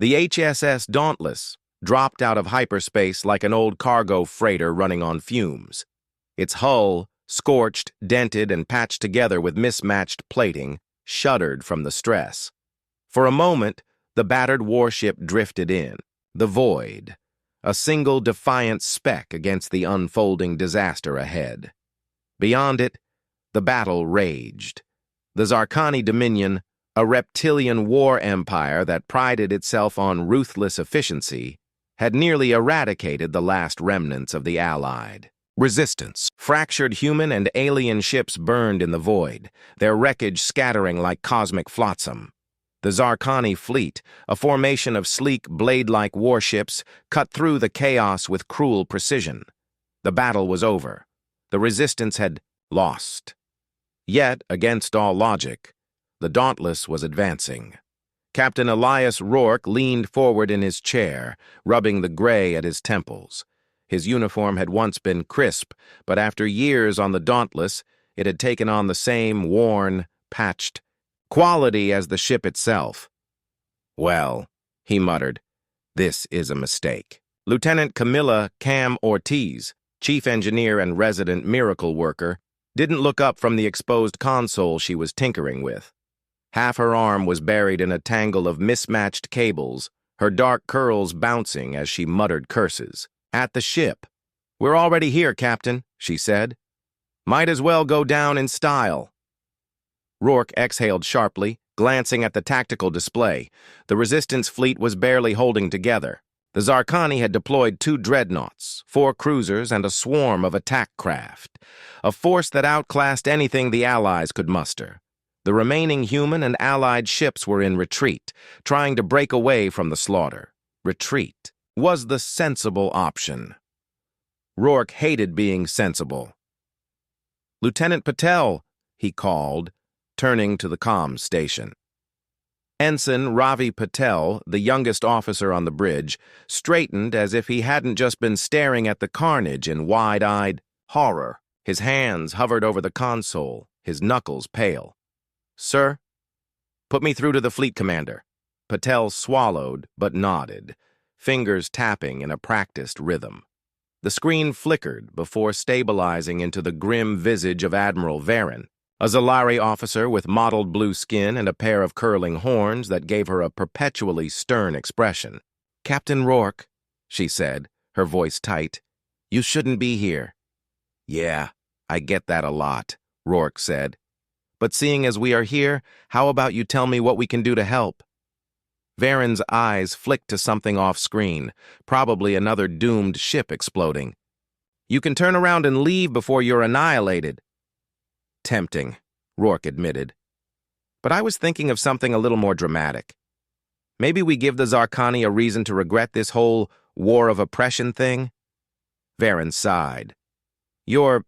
The HSS Dauntless dropped out of hyperspace like an old cargo freighter running on fumes. Its hull, scorched, dented, and patched together with mismatched plating, shuddered from the stress. For a moment, the battered warship drifted in, the void, a single defiant speck against the unfolding disaster ahead. Beyond it, the battle raged. The Zarkani Dominion, a reptilian war empire that prided itself on ruthless efficiency, had nearly eradicated the last remnants of the Allied resistance. Fractured human and alien ships burned in the void, their wreckage scattering like cosmic flotsam. The Zarkani fleet, a formation of sleek, blade-like warships, cut through the chaos with cruel precision. The battle was over. The resistance had lost. Yet, against all logic, the Dauntless was advancing. Captain Elias Rourke leaned forward in his chair, rubbing the gray at his temples. His uniform had once been crisp, but after years on the Dauntless, it had taken on the same worn, patched quality as the ship itself. "Well," he muttered, "this is a mistake." Lieutenant Camilla Cam Ortiz, chief engineer and resident miracle worker, didn't look up from the exposed console she was tinkering with. Half her arm was buried in a tangle of mismatched cables, her dark curls bouncing as she muttered curses. "At the ship. We're already here, Captain," she said. "Might as well go down in style." Rourke exhaled sharply, glancing at the tactical display. The Resistance fleet was barely holding together. The Zarkani had deployed 2 dreadnoughts, 4 cruisers, and a swarm of attack craft, a force that outclassed anything the Allies could muster. The remaining human and Allied ships were in retreat, trying to break away from the slaughter. Retreat was the sensible option. Rourke hated being sensible. "Lieutenant Patel," he called, turning to the comm station. Ensign Ravi Patel, the youngest officer on the bridge, straightened as if he hadn't just been staring at the carnage in wide-eyed horror. His hands hovered over the console, his knuckles pale. "Sir?" "Put me through to the fleet commander." Patel swallowed but nodded, fingers tapping in a practiced rhythm. The screen flickered before stabilizing into the grim visage of Admiral Varen, a Zalari officer with mottled blue skin and a pair of curling horns that gave her a perpetually stern expression. "Captain Rourke," she said, her voice tight, "you shouldn't be here." "Yeah, I get that a lot," Rourke said. "But seeing as we are here, how about you tell me what we can do to help?" Varen's eyes flicked to something off-screen, probably another doomed ship exploding. "You can turn around and leave before you're annihilated." "Tempting," Rourke admitted. "But I was thinking of something a little more dramatic. Maybe we give the Zarkani a reason to regret this whole war of oppression thing?" Varen sighed. "You're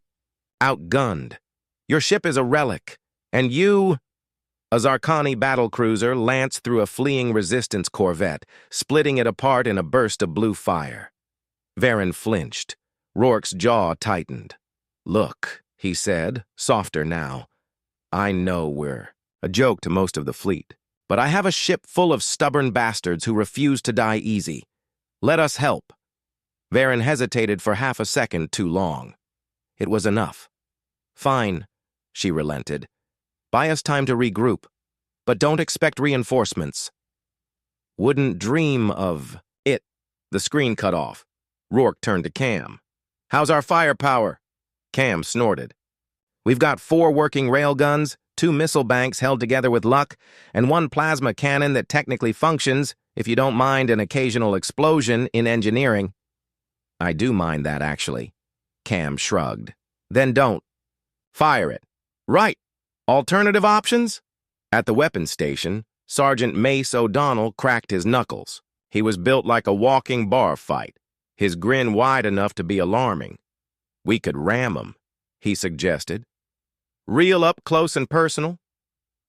outgunned. Your ship is a relic, and you—" A Zarkani battlecruiser lanced through a fleeing Resistance corvette, splitting it apart in a burst of blue fire. Varen flinched. Rourke's jaw tightened. "Look," he said, softer now. "I know we're a joke to most of the fleet, but I have a ship full of stubborn bastards who refuse to die easy. Let us help." Varen hesitated for half a second too long. It was enough. "Fine," she relented. "Buy us time to regroup, but don't expect reinforcements." "Wouldn't dream of it." The screen cut off. Rourke turned to Cam. "How's our firepower?" Cam snorted. "We've got 4 working railguns, 2 missile banks held together with luck, and 1 plasma cannon that technically functions, if you don't mind an occasional explosion in engineering." "I do mind that, actually." Cam shrugged. "Then don't. Fire it." "Right. Alternative options?" At the weapons station, Sergeant Mace O'Donnell cracked his knuckles. He was built like a walking bar fight, his grin wide enough to be alarming. "We could ram 'em," he suggested. "Real up close and personal?"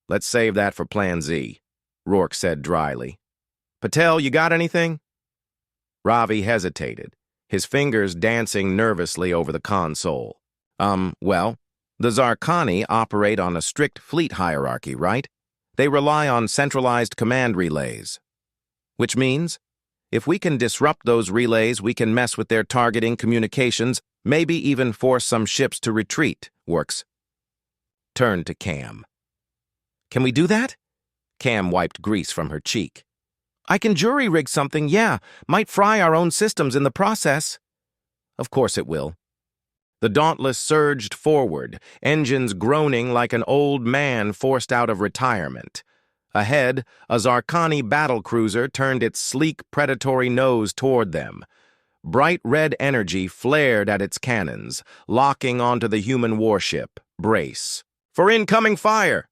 "Let's save that for Plan Z," Rourke said dryly. "Patel, you got anything?" Ravi hesitated, his fingers dancing nervously over the console. Well, the Zarkani operate on a strict fleet hierarchy, right? They rely on centralized command relays." Which means, if we can disrupt those relays, we can mess with their targeting, communications, maybe even force some ships to retreat, Works turned to Cam. Can we do that? Cam wiped grease from her cheek. I can jury-rig something, yeah. Might fry our own systems in the process. Of course it will. The Dauntless surged forward, engines groaning like an old man forced out of retirement. Ahead, a Zarkani battlecruiser turned its sleek, predatory nose toward them. Bright red energy flared at its cannons, locking onto the human warship. Brace. For incoming fire!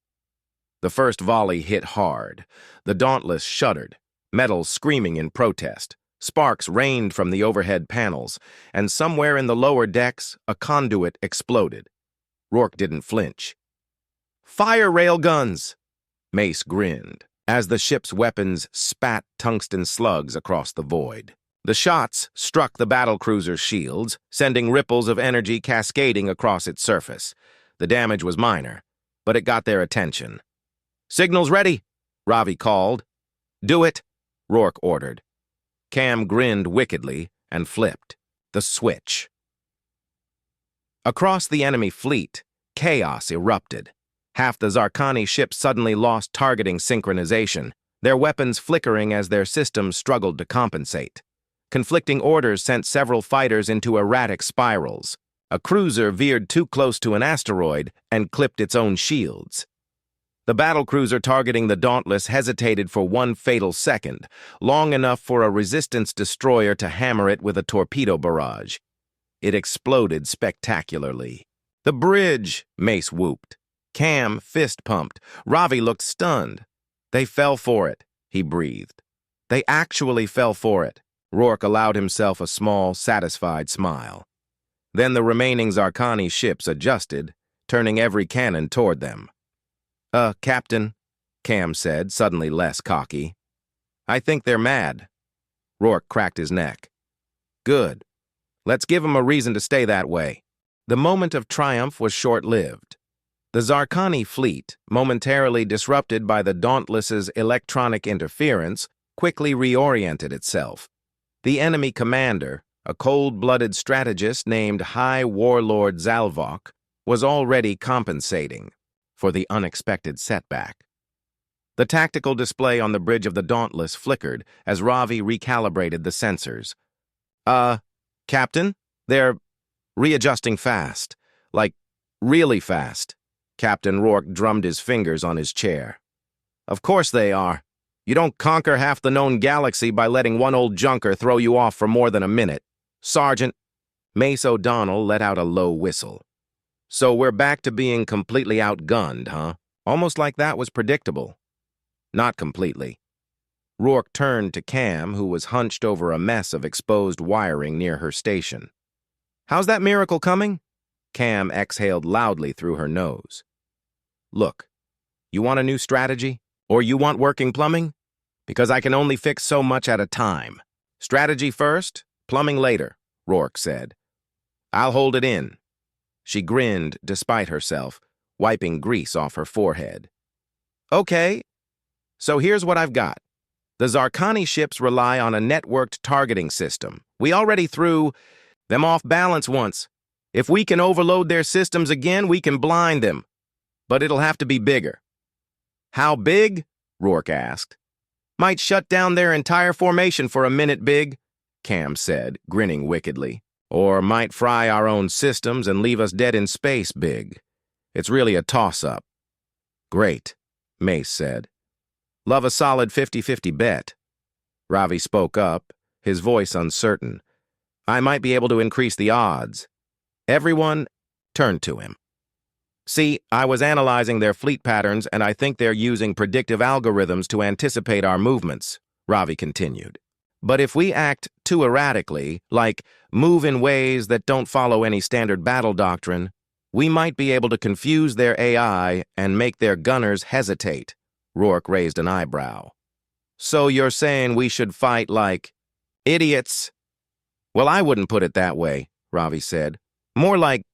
The first volley hit hard. The Dauntless shuddered, metal screaming in protest. Sparks rained from the overhead panels, and somewhere in the lower decks, a conduit exploded. Rourke didn't flinch. Fire railguns! Mace grinned, as the ship's weapons spat tungsten slugs across the void. The shots struck the battlecruiser's shields, sending ripples of energy cascading across its surface. The damage was minor, but it got their attention. Signals ready, Ravi called. Do it, Rourke ordered. Cam grinned wickedly and flipped the switch. Across the enemy fleet, chaos erupted. Half the Zarkani ships suddenly lost targeting synchronization, their weapons flickering as their systems struggled to compensate. Conflicting orders sent several fighters into erratic spirals. A cruiser veered too close to an asteroid and clipped its own shields. The battlecruiser targeting the Dauntless hesitated for one fatal second, long enough for a resistance destroyer to hammer it with a torpedo barrage. It exploded spectacularly. The bridge, Mace whooped. Cam fist-pumped. Ravi looked stunned. They fell for it, he breathed. They actually fell for it. Rourke allowed himself a small, satisfied smile. Then the remaining Zarkani ships adjusted, turning every cannon toward them. Captain, Cam said, suddenly less cocky. I think they're mad. Rourke cracked his neck. Good. Let's give 'em a reason to stay that way. The moment of triumph was short-lived. The Zarkani fleet, momentarily disrupted by the Dauntless's electronic interference, quickly reoriented itself. The enemy commander, a cold-blooded strategist named High Warlord Zalvok, was already compensating for the unexpected setback. The tactical display on the bridge of the Dauntless flickered as Ravi recalibrated the sensors. Captain? They're readjusting fast. Like, really fast. Captain Rourke drummed his fingers on his chair. Of course they are. You don't conquer half the known galaxy by letting one old junker throw you off for more than a minute. Sergeant. Mace O'Donnell let out a low whistle. So we're back to being completely outgunned, huh? Almost like that was predictable. Not completely. Rourke turned to Cam, who was hunched over a mess of exposed wiring near her station. How's that miracle coming? Cam exhaled loudly through her nose. Look, you want a new strategy? Or you want working plumbing? Because I can only fix so much at a time. Strategy first, plumbing later, Rourke said. I'll hold it in. She grinned despite herself, wiping grease off her forehead. Okay, so here's what I've got. The Zarkani ships rely on a networked targeting system. We already threw them off balance once. If we can overload their systems again, we can blind them. But it'll have to be bigger. How big? Rourke asked. Might shut down their entire formation for a minute, big, Cam said, grinning wickedly. Or might fry our own systems and leave us dead in space, big. It's really a toss-up. Great, Mace said. Love a solid 50-50 bet. Ravi spoke up, his voice uncertain. I might be able to increase the odds. Everyone turned to him. See, I was analyzing their fleet patterns, and I think they're using predictive algorithms to anticipate our movements, Ravi continued. But if we act too erratically, like move in ways that don't follow any standard battle doctrine, we might be able to confuse their AI and make their gunners hesitate. Rourke raised an eyebrow. So you're saying we should fight like idiots? Well, I wouldn't put it that way, Ravi said. More like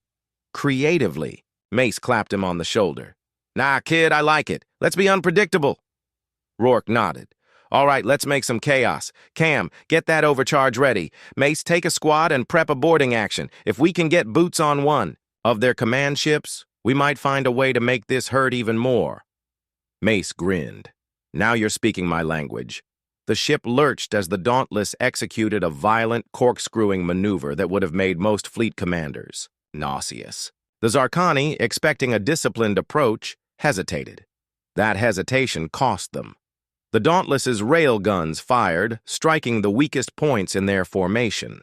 creatively. Mace clapped him on the shoulder. Nah, kid, I like it. Let's be unpredictable. Rourke nodded. All right, let's make some chaos. Cam, get that overcharge ready. Mace, take a squad and prep a boarding action. If we can get boots on one of their command ships, we might find a way to make this hurt even more. Mace grinned. Now you're speaking my language. The ship lurched as the Dauntless executed a violent, corkscrewing maneuver that would have made most fleet commanders nauseous. The Zarkani, expecting a disciplined approach, hesitated. That hesitation cost them. The Dauntless's rail guns fired, striking the weakest points in their formation.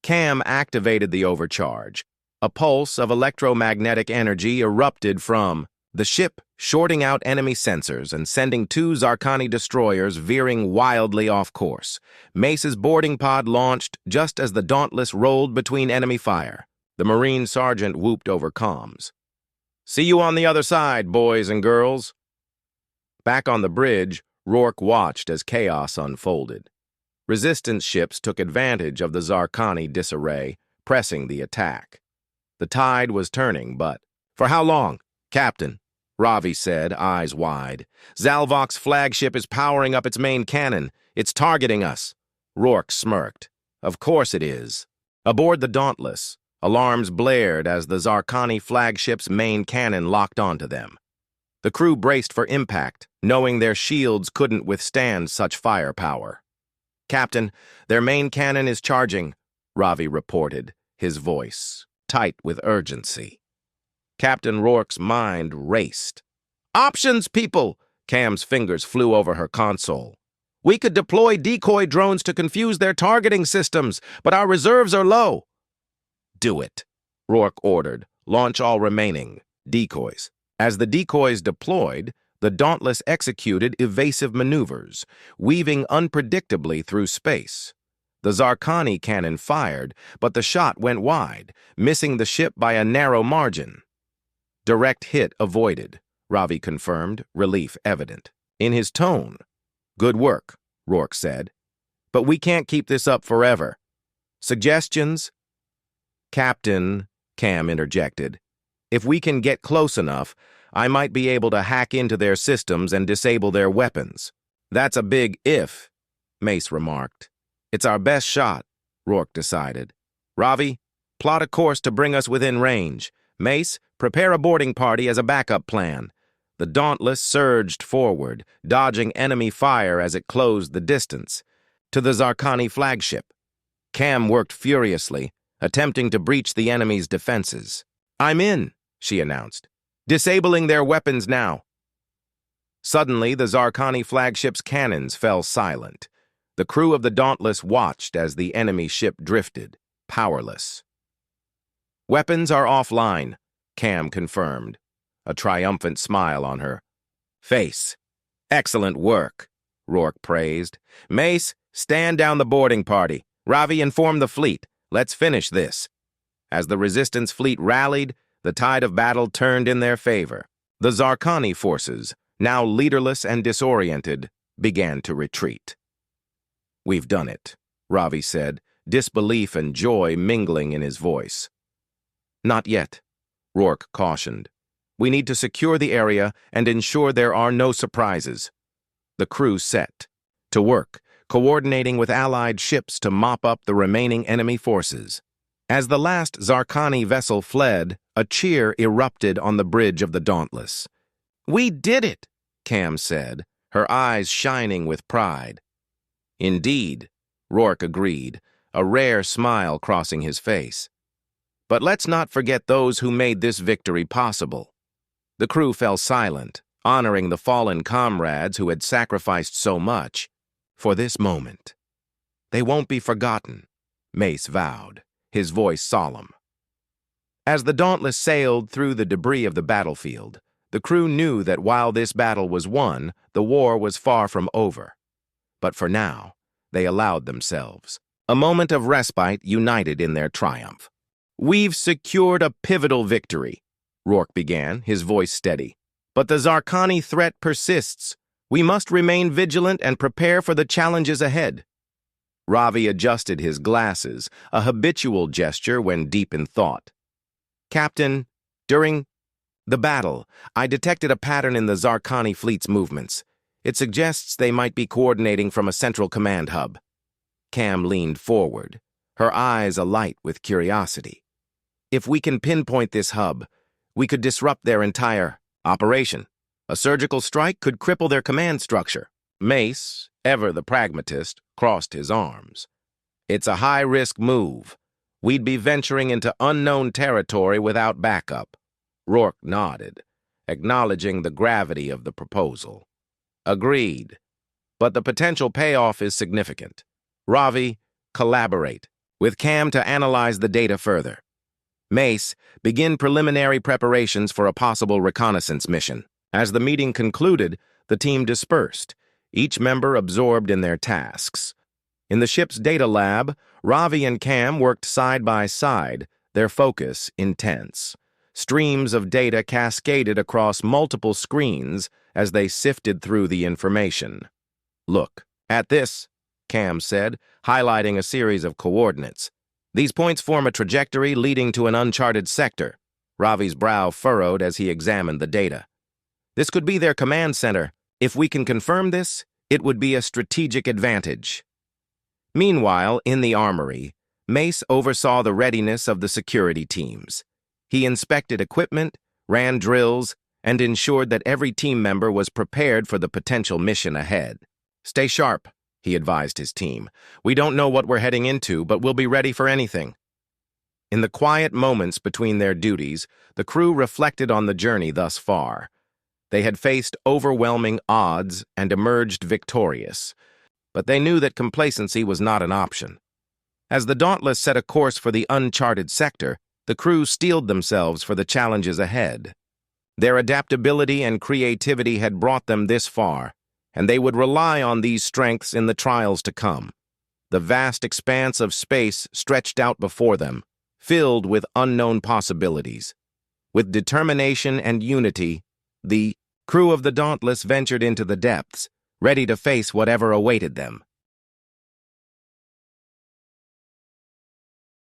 Cam activated the overcharge. A pulse of electromagnetic energy erupted from the ship, shorting out enemy sensors and sending two Zarkani destroyers veering wildly off course. Mace's boarding pod launched just as the Dauntless rolled between enemy fire. The Marine sergeant whooped over comms. "See you on the other side, boys and girls." Back on the bridge, Rourke watched as chaos unfolded. Resistance ships took advantage of the Zarkani disarray, pressing the attack. The tide was turning, but for how long? "Captain," Ravi said, eyes wide. "Zalvok's flagship is powering up its main cannon. It's targeting us." Rourke smirked. "Of course it is." Aboard the Dauntless, alarms blared as the Zarkani flagship's main cannon locked onto them. The crew braced for impact, knowing their shields couldn't withstand such firepower. "Captain, their main cannon is charging," Ravi reported, his voice tight with urgency. Captain Rourke's mind raced. "Options, people!" Cam's fingers flew over her console. "We could deploy decoy drones to confuse their targeting systems, but our reserves are low." "Do it," Rourke ordered. "Launch all remaining decoys." As the decoys deployed, the Dauntless executed evasive maneuvers, weaving unpredictably through space. The Zarkani cannon fired, but the shot went wide, missing the ship by a narrow margin. "Direct hit avoided," Ravi confirmed, relief evident in his tone. "Good work," Rourke said. "But we can't keep this up forever. Suggestions?" "Captain," Cam interjected, "if we can get close enough, I might be able to hack into their systems and disable their weapons." "That's a big if," Mace remarked. "It's our best shot," Rourke decided. "Ravi, plot a course to bring us within range. Mace, prepare a boarding party as a backup plan." The Dauntless surged forward, dodging enemy fire as it closed the distance, to the Zarkani flagship. Cam worked furiously, attempting to breach the enemy's defenses. "I'm in," she announced. "Disabling their weapons now." Suddenly, the Zarkani flagship's cannons fell silent. The crew of the Dauntless watched as the enemy ship drifted, powerless. "Weapons are offline," Cam confirmed, a triumphant smile on her face. "Excellent work," Rourke praised. "Mace, stand down the boarding party. Ravi, inform the fleet. Let's finish this." As the Resistance fleet rallied, the tide of battle turned in their favor. The Zarkani forces, now leaderless and disoriented, began to retreat. "We've done it," Ravi said, disbelief and joy mingling in his voice. "Not yet," Rourke cautioned. "We need to secure the area and ensure there are no surprises." The crew set to work, coordinating with allied ships to mop up the remaining enemy forces. As the last Zarkani vessel fled, a cheer erupted on the bridge of the Dauntless. "We did it," Cam said, her eyes shining with pride. "Indeed," Rourke agreed, a rare smile crossing his face. "But let's not forget those who made this victory possible." The crew fell silent, honoring the fallen comrades who had sacrificed so much for this moment. "They won't be forgotten," Mace vowed, his voice solemn. As the Dauntless sailed through the debris of the battlefield, the crew knew that while this battle was won, the war was far from over. But for now, they allowed themselves a moment of respite, united in their triumph. "We've secured a pivotal victory," Rourke began, his voice steady. "But the Zarkani threat persists. We must remain vigilant and prepare for the challenges ahead." Ravi adjusted his glasses, a habitual gesture when deep in thought. "Captain, during the battle, I detected a pattern in the Zarkani fleet's movements. It suggests they might be coordinating from a central command hub. Cam leaned forward, her eyes alight with curiosity. If we can pinpoint this hub, we could disrupt their entire operation. A surgical strike could cripple their command structure. Mace, ever the pragmatist, crossed his arms. It's a high-risk move. We'd be venturing into unknown territory without backup. Rourke nodded, acknowledging the gravity of the proposal. Agreed. But the potential payoff is significant. Ravi, collaborate with Cam to analyze the data further. Mace, begin preliminary preparations for a possible reconnaissance mission. As the meeting concluded, the team dispersed, each member absorbed in their tasks. In the ship's data lab, Ravi and Cam worked side by side, their focus intense. Streams of data cascaded across multiple screens as they sifted through the information. "Look at this," Cam said, highlighting a series of coordinates. "These points form a trajectory leading to an uncharted sector." Ravi's brow furrowed as he examined the data. "This could be their command center. If we can confirm this, it would be a strategic advantage." Meanwhile, in the armory, Mace oversaw the readiness of the security teams. He inspected equipment, ran drills, and ensured that every team member was prepared for the potential mission ahead. "Stay sharp," he advised his team. "We don't know what we're heading into, but we'll be ready for anything." In the quiet moments between their duties, the crew reflected on the journey thus far. They had faced overwhelming odds and emerged victorious, but they knew that complacency was not an option. As the Dauntless set a course for the uncharted sector, the crew steeled themselves for the challenges ahead. Their adaptability and creativity had brought them this far, and they would rely on these strengths in the trials to come. The vast expanse of space stretched out before them, filled with unknown possibilities. With determination and unity, the crew of the Dauntless ventured into the depths, ready to face whatever awaited them.